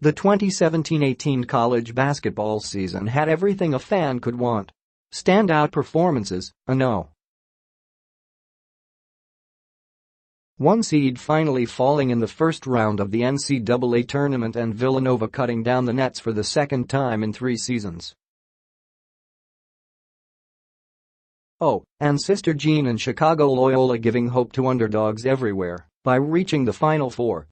The 2017-18 college basketball season had everything a fan could want. Standout performances, a no. 1 seed finally falling in the first round of the NCAA Tournament and Villanova cutting down the nets for the second time in 3 seasons. Oh, and Sister Jean and Chicago-Loyola giving hope to underdogs everywhere by reaching the Final Four.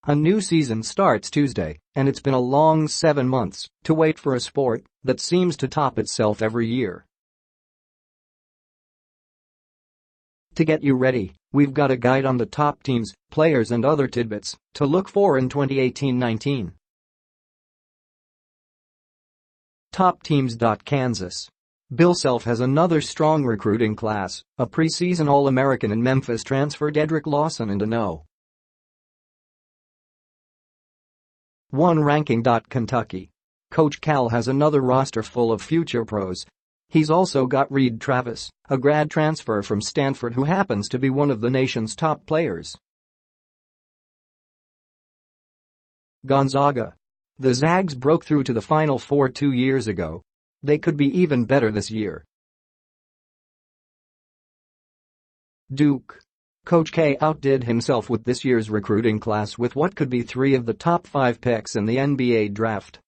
A new season starts Tuesday, and it's been a long 7 months to wait for a sport that seems to top itself every year. To get you ready, we've got a guide on the top teams, players and other tidbits to look for in 2018-19. Top teams. Kansas. Bill Self has another strong recruiting class, a preseason All-American in Memphis transfer Dedric Lawson into no. 1 ranking. Kentucky. Coach Cal has another roster full of future pros. He's also got Reid Travis, a grad transfer from Stanford who happens to be one of the nation's top players. Gonzaga. The Zags broke through to the Final Four 2 years ago. They could be even better this year. Duke. Coach K outdid himself with this year's recruiting class with what could be 3 of the top 5 picks in the NBA draft.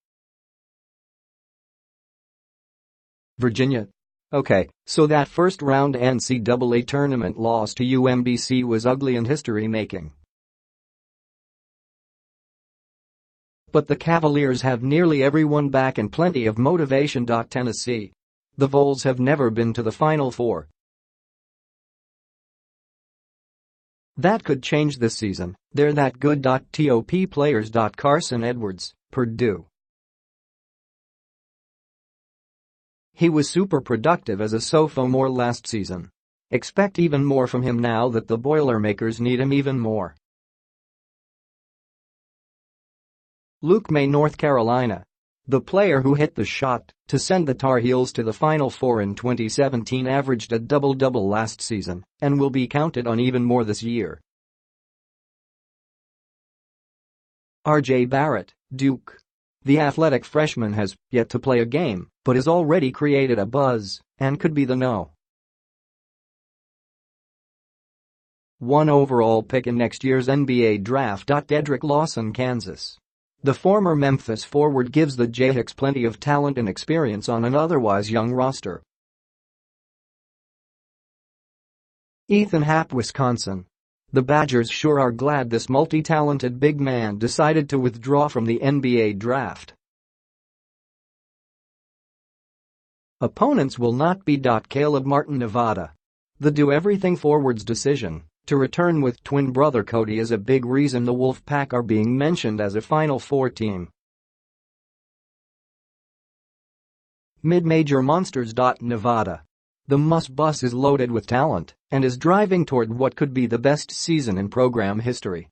Virginia. Okay, so that first-round NCAA tournament loss to UMBC was ugly and history-making. But the Cavaliers have nearly everyone back and plenty of motivation. Tennessee. The Vols have never been to the Final Four. That could change this season, they're that good. Top players. Carson Edwards, Purdue. He was super productive as a sophomore last season. Expect even more from him now that the Boilermakers need him even more. Luke May, North Carolina. The player who hit the shot to send the Tar Heels to the Final Four in 2017 averaged a double-double last season and will be counted on even more this year. R.J. Barrett, Duke. The athletic freshman has yet to play a game but has already created a buzz and could be the no. 1 overall pick in next year's NBA draft. Dedric Lawson, Kansas. The former Memphis forward gives the Jayhawks plenty of talent and experience on an otherwise young roster. Ethan Happ, Wisconsin. The Badgers sure are glad this multi-talented big man decided to withdraw from the NBA draft. Opponents will not be. Caleb Martin, Nevada. The do-everything forward's decision to return with twin brother Cody is a big reason the Wolfpack are being mentioned as a Final Four team. Mid-major monsters. Nevada. The Bus is loaded with talent and is driving toward what could be the best season in program history.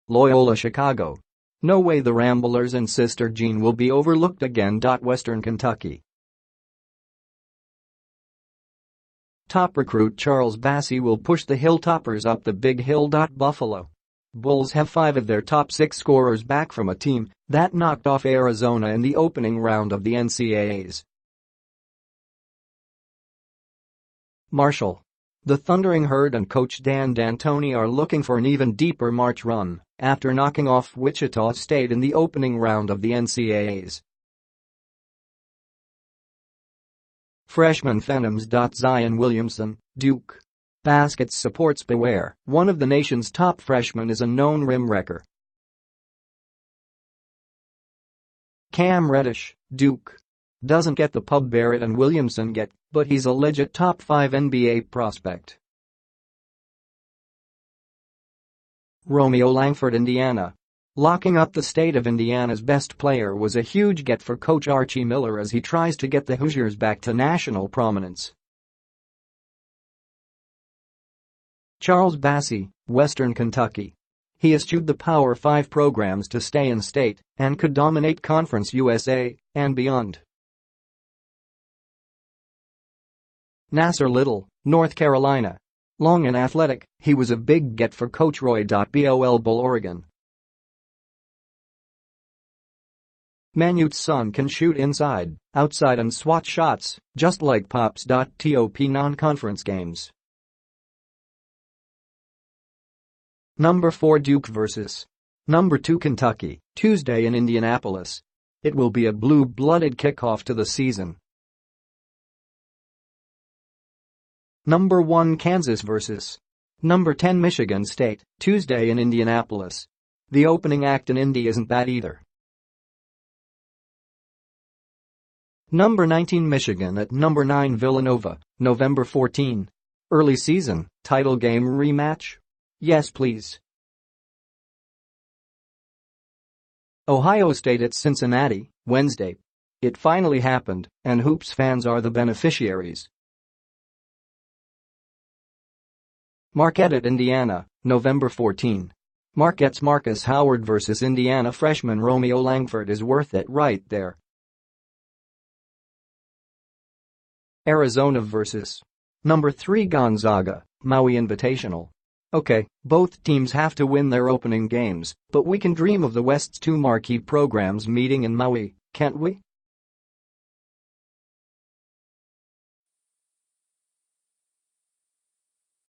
Loyola, Chicago. No way the Ramblers and Sister Jean will be overlooked again. Western Kentucky. Top recruit Charles Bassey will push the Hilltoppers up the big hill. Buffalo. Bulls have 5 of their top 6 scorers back from a team that knocked off Arizona in the opening round of the NCAAs. Marshall. The Thundering Herd and coach Dan D'Antoni are looking for an even deeper March run after knocking off Wichita State in the opening round of the NCAAs. Freshman Phenoms. Zion Williamson, Duke. Baskets supports beware, one of the nation's top freshmen is a known rim wrecker. Cam Reddish, Duke. Doesn't get the pub Barrett and Williamson get, but he's a legit top 5 NBA prospect. Romeo Langford, Indiana. Locking up the state of Indiana's best player was a huge get for coach Archie Miller as he tries to get the Hoosiers back to national prominence. Charles Bassey, Western Kentucky. He eschewed the Power 5 programs to stay in state and could dominate Conference USA and beyond. Nasser Little, North Carolina. Long and athletic, he was a big get for Coach Roy. Bull Oregon. Manute's son can shoot inside, outside and swat shots, just like Pops. Top non-conference games. Number 4 Duke vs. Number 2 Kentucky, Tuesday in Indianapolis. It will be a blue-blooded kickoff to the season. Number 1 Kansas vs. Number 10 Michigan State, Tuesday in Indianapolis. The opening act in Indy isn't bad either. Number 19 Michigan at number 9 Villanova, November 14. Early season, title game rematch? Yes please. Ohio State at Cincinnati, Wednesday. It finally happened, and Hoops fans are the beneficiaries. Marquette at Indiana, November 14. Marquette's Marcus Howard vs. Indiana freshman Romeo Langford is worth it right there. Arizona vs. Number 3 Gonzaga, Maui Invitational. Okay, both teams have to win their opening games, but we can dream of the West's 2 marquee programs meeting in Maui, can't we?